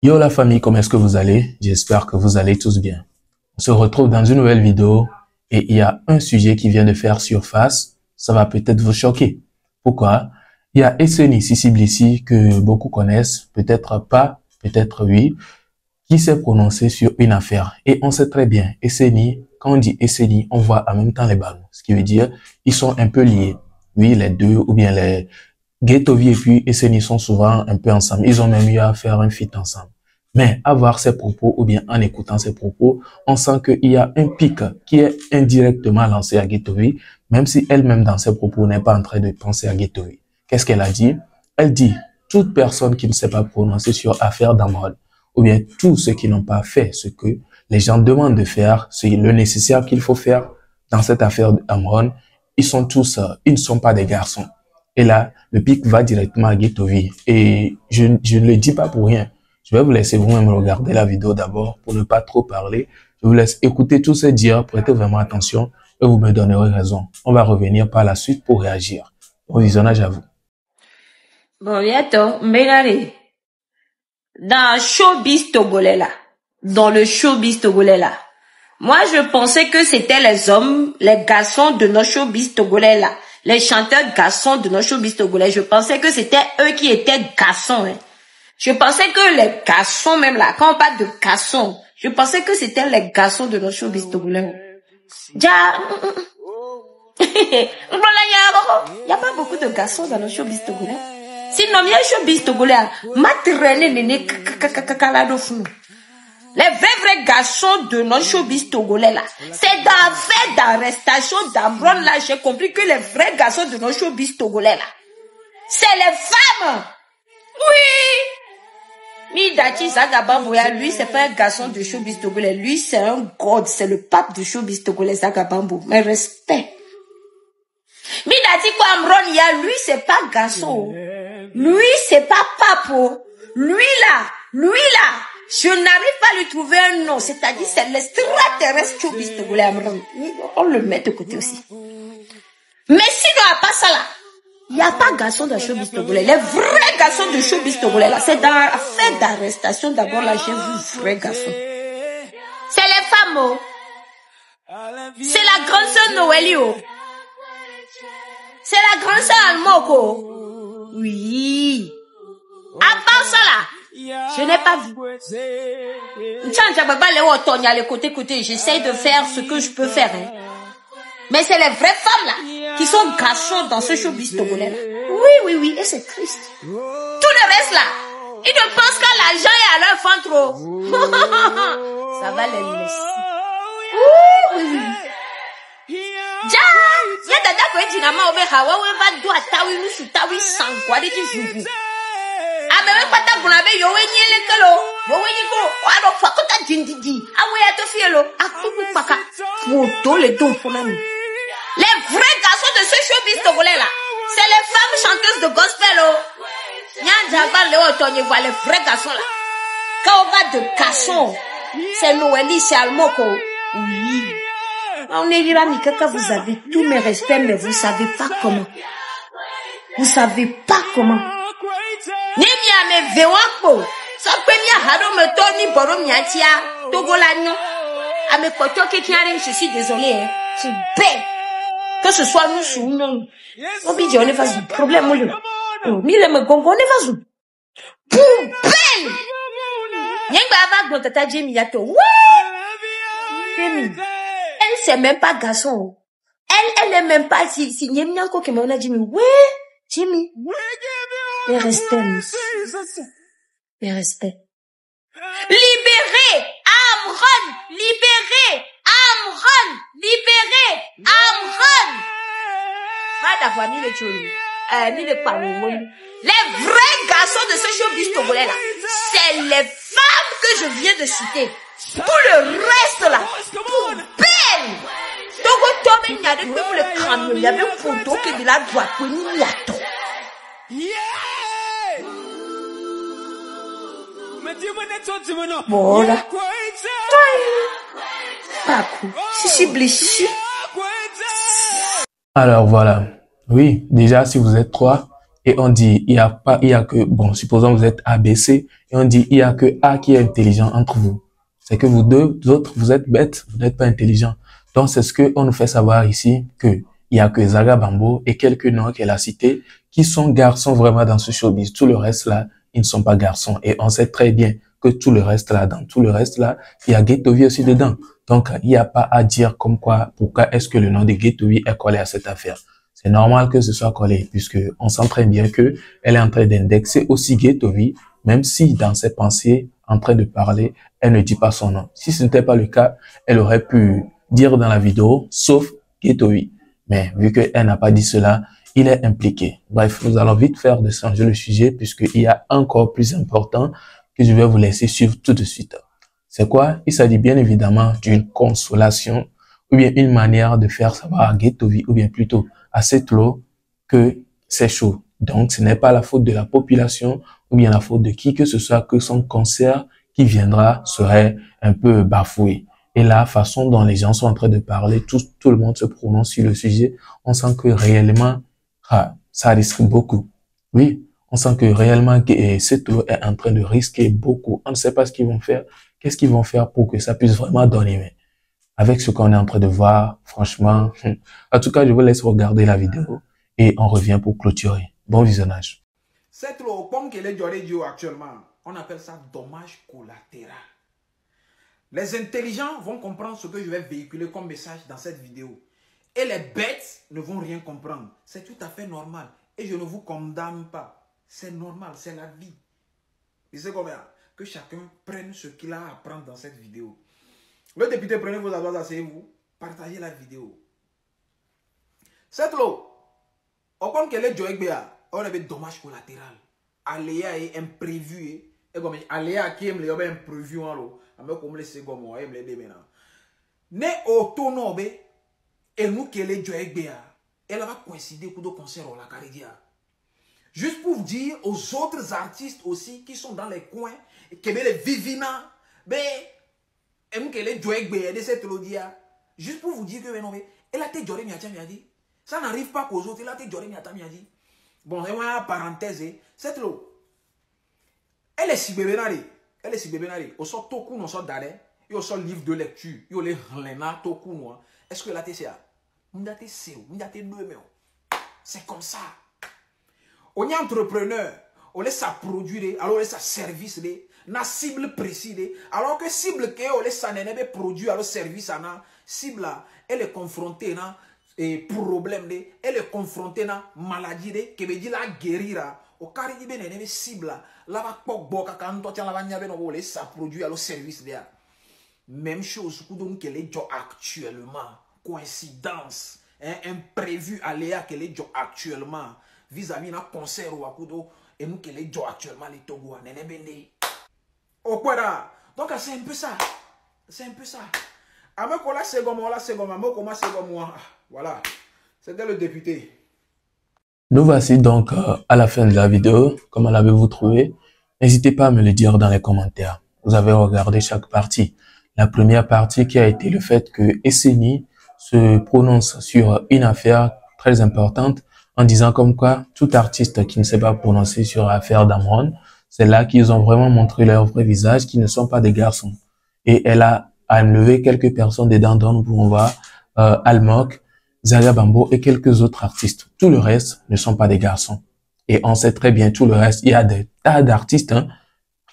Yo la famille, comment est-ce que vous allez? J'espère que vous allez tous bien. On se retrouve dans une nouvelle vidéo et il y a un sujet qui vient de faire surface. Ça va peut-être vous choquer. Pourquoi? Il y a Esseni Sisi Blissi que beaucoup connaissent, peut-être pas, peut-être oui, qui s'est prononcé sur une affaire. Et on sait très bien, Esseni, quand on dit Esseni, on voit en même temps les ballons. Ce qui veut dire, ils sont un peu liés. Oui, les deux, ou bien les Ghettovi et puis Esseni sont souvent un peu ensemble. Ils ont même eu à faire un feat ensemble. Mais à voir ses propos ou bien en écoutant ses propos, on sent qu'il y a un pic qui est indirectement lancé à Ghettovi, même si elle-même dans ses propos n'est pas en train de penser à Ghettovi. Qu'est-ce qu'elle a dit? Elle dit, toute personne qui ne s'est pas prononcée sur affaire d'Amron, ou bien tous ceux qui n'ont pas fait ce que les gens demandent de faire, c'est le nécessaire qu'il faut faire dans cette affaire d'Amron, ils sont tous, ils ne sont pas des garçons. Et là, le pic va directement à Ghettovi. Et je ne le dis pas pour rien. Je vais vous laisser vous-même regarder la vidéo d'abord pour ne pas trop parler. Je vous laisse écouter tous ces dires, prêtez vraiment attention et vous me donnerez raison. On va revenir par la suite pour réagir. Bon visionnage à vous. Bon, bientôt, Mbengare. Dans showbiz togolais là, dans le showbiz togolais là, moi je pensais que c'était les hommes, les garçons de nos showbiz togolais là, les chanteurs garçons de nos showbiz togolais, je pensais que c'était eux qui étaient garçons, hein. Je pensais que les garçons, même là, quand on parle de garçons, je pensais que c'était les garçons de nos showbiz togolais. Il n'y a pas beaucoup de garçons dans nos showbiz togolais. Sinon, il y a un showbiz togolais. Les vrais garçons de nos showbiz togolais là, c'est dans l'affaire d'arrestation d'Amron là, j'ai compris que les vrais garçons de nos showbiz togolais là, c'est les femmes. Oui. Midachi Zagabamboya, lui, c'est pas un garçon de showbiz togolais. Lui, c'est un god, c'est le pape de showbiz togolais, Zagabambo. Mais respect. Midachi Kwamron, lui, c'est pas garçon. Lui, c'est pas papo. Lui là, je n'arrive pas à lui trouver un nom. C'est-à-dire, c'est l'extraterrestre showbiz togolais. On le met de côté aussi. Mais sinon, à part ça là, il n'y a pas garçon de showbiz togolais. Les vrais garçons de showbiz togolais, là, c'est dans l'affaire d'arrestation. D'abord, là, j'ai vu vrais garçons. C'est les femmes, oh. C'est la grande sœur Noëlie, oh. C'est la grande sœur Almoko. Oui. À part ça, là, je n'ai pas vu. J'essaie de faire ce que je peux faire, hein. Mais c'est les vraies femmes là qui sont garçons dans ce showbiz togolais là. Oui, et c'est triste. Tout le reste là, ils ne pensent qu'à l'argent et à leur ventre trop. Ça va les laisser. Oui. Ya dada ko ejinama obe hawa we va do atawi nusu tawi sankwa de ti juju. Amewe pata gunabe yo we nyele kelo. Wo we yiko alo fakota jindidi. Awe ya to fielo akuku paka. Photo le don fonami. Les vrais garçons de ce showbiz togolais là, c'est les femmes chanteuses de gospel, oh. Nyanja le otonye voit les vrais garçons là. Quand on va de garçons, c'est Noélie, c'est Almoko. Oui. On est là, Mikaka, vous avez tous mes respects, mais vous savez pas comment. Vous savez pas comment. Nemia me vewako. Ça peut mia hado me toni borom nyatia. Togolano. Ame koto kekiare, je suis désolé, hein. C'est bête. Que ce soit nous sous nous. On dit on est face du problème, mon lieu. Mille me gongo, on est face du. Poubelle! Nyengba avak dans tata Jamie yato. Ouais! Jamie. Elle, c'est même pas garçon. Elle est même pas si Nyemi Nyanko qui m'a dit, ouais, Jimmy. Et respect, et respect. Libérez! Amron! Libérez! Amron! Libérez! Amron! Madame, ni le Tcholo. Ni le Parou. Les vrais garçons de ce showbiz togolais là, c'est les femmes que je viens de citer. Tout le reste là, poubelle! Togo Tome n'y a pas pour le crâne, il y avait une photo qui de la droite, il y a tout. Voilà. Sisi Blissi. Alors voilà. Oui, déjà si vous êtes trois, et on dit, il y a que, bon, supposons vous êtes ABC, et on dit, il y a que A qui est intelligent entre vous. C'est que vous deux autres, vous êtes bêtes, vous n'êtes pas intelligents. Donc, c'est ce qu'on nous fait savoir ici, que il y a que Zaga Bambo et quelques noms qu'elle a cités qui sont garçons vraiment dans ce showbiz. Tout le reste là, ils ne sont pas garçons. Et on sait très bien que tout le reste là, dans tout le reste là, il y a Ghetto-V aussi dedans. Donc, il n'y a pas à dire comme quoi, pourquoi est-ce que le nom de Ghetto-V est collé à cette affaire. C'est normal que ce soit collé, puisque on sent très bien que elle est en train d'indexer aussi Ghetto-V, même si dans ses pensées, en train de parler, elle ne dit pas son nom. Si ce n'était pas le cas, elle aurait pu dire dans la vidéo, sauf Ghetto-V. Mais vu qu'elle n'a pas dit cela, il est impliqué. Bref, nous allons vite faire de changer le sujet puisqu'il y a encore plus important que je vais vous laisser suivre tout de suite. C'est quoi? Il s'agit bien évidemment d'une consolation ou bien une manière de faire savoir à Ghetto-V ou bien plutôt à Setlo que c'est chaud. Donc, ce n'est pas la faute de la population ou bien la faute de qui que ce soit que son concert qui viendra serait un peu bafoué. Et la façon dont les gens sont en train de parler, tout le monde se prononce sur le sujet, on sent que réellement, ça risque beaucoup. Oui, on sent que réellement, Setlo est en train de risquer beaucoup. On ne sait pas ce qu'ils vont faire. Qu'est-ce qu'ils vont faire pour que ça puisse vraiment donner? Mais avec ce qu'on est en train de voir, franchement, en tout cas, je vous laisse regarder la vidéo et on revient pour clôturer. Bon visionnage. Setlo, comme que les Dioredio actuellement, on appelle ça dommage collatéral. Les intelligents vont comprendre ce que je vais véhiculer comme message dans cette vidéo. Et les bêtes ne vont rien comprendre. C'est tout à fait normal. Et je ne vous condamne pas. C'est normal, c'est la vie. Et c'est comme ça. Que chacun prenne ce qu'il a à apprendre dans cette vidéo. Le député, prenez vos adresses, asseyez-vous. Partagez la vidéo. Setlo, comme qu'elle est Joël Béa, on avait dommage collatéral. Aléa est imprévu. Et comme aléa qui aime les imprévus, comme les secondes, aime les déménages. Ne autonobe et nous qui les Joël Béa, elle va coïncider pour le concert au la Caridia. Juste pour vous dire aux autres artistes aussi qui sont dans les coins, qui les vivina, et nous qui les Joël Béa de cette lodia. Juste pour vous dire que elle a été Joré Miati. Ça n'arrive pas qu'aux autres, elle a été Joré Miati. Bon, c'est une parenthèse, cette lot. Elle est si bébénari. Elle est si bébénari. Au sort toku, on sort d'arrêt. Il y a un livre de lecture. Il y a les relena toku. Est-ce que la TCA? C'est comme ça. On est entrepreneur. On laisse ça produire. Alors on laisse ça service. Na cible précise. Alors que cible que on laisse ça n'est produit. Alors service. Cible elle est confrontée. Et problème. Elle est confrontée à maladie. Qui veut dire la guérir. Au carré de ben cible là va pas boka quand toi tiens la vania ben on laisse ça produit alors service là. Même chose que donc qu'elle est actuellement coïncidence imprévu aléa qu'elle est actuellement vis-à-vis d'un concert ou akudo et nous qu'elle est actuellement les Togo nene bende. Au quoi donc c'est un peu ça. C'est un peu ça. Ameko la c'est comme moi comment c'est comme moi. Voilà. C'était le député. Nous voici donc à la fin de la vidéo. Comment l'avez-vous trouvé? N'hésitez pas à me le dire dans les commentaires. Vous avez regardé chaque partie. La première partie qui a été le fait que Esseni se prononce sur une affaire très importante en disant comme quoi tout artiste qui ne s'est pas prononcé sur l'affaire d'Amron, c'est là qu'ils ont vraiment montré leur vrai visage, qui ne sont pas des garçons. Et elle a enlevé quelques personnes dedans dont nous pouvons voir Almok, Zaga Bambo et quelques autres artistes. Tout le reste ne sont pas des garçons. Et on sait très bien tout le reste. Il y a des tas d'artistes.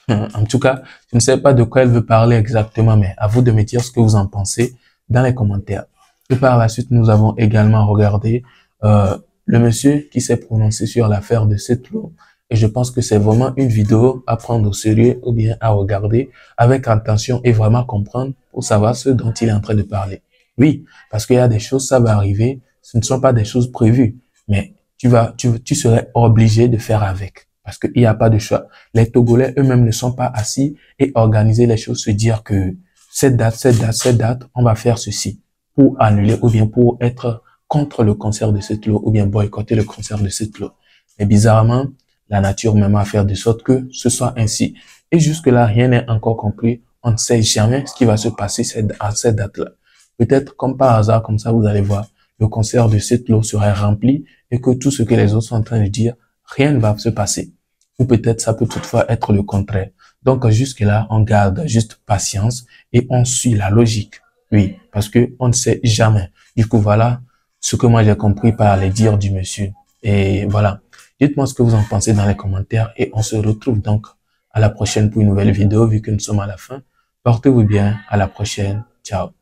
En tout cas, je ne sais pas de quoi elle veut parler exactement, mais à vous de me dire ce que vous en pensez dans les commentaires. Et par la suite, nous avons également regardé le monsieur qui s'est prononcé sur l'affaire de Setlo. Et je pense que c'est vraiment une vidéo à prendre au sérieux ou bien à regarder avec attention et vraiment comprendre pour savoir ce dont il est en train de parler. Oui, parce qu'il y a des choses, ça va arriver, ce ne sont pas des choses prévues, mais tu serais obligé de faire avec, parce qu'il n'y a pas de choix. Les Togolais eux-mêmes ne sont pas assis et organiser les choses, se dire que cette date, on va faire ceci pour annuler ou bien pour être contre le concert de Setlo ou bien boycotter le concert de Setlo. Mais bizarrement, la nature même a fait de sorte que ce soit ainsi. Et jusque-là, rien n'est encore conclu. On ne sait jamais ce qui va se passer à cette date-là. Peut-être comme par hasard, comme ça, vous allez voir, le concert de Setlo serait rempli et que tout ce que les autres sont en train de dire rien ne va se passer. Ou peut-être ça peut toutefois être le contraire. Donc jusque-là, on garde juste patience et on suit la logique. Oui, parce que on ne sait jamais. Du coup, voilà ce que moi j'ai compris par les dires du monsieur. Et voilà. Dites-moi ce que vous en pensez dans les commentaires et on se retrouve donc à la prochaine pour une nouvelle vidéo vu que nous sommes à la fin. Portez-vous bien. À la prochaine. Ciao.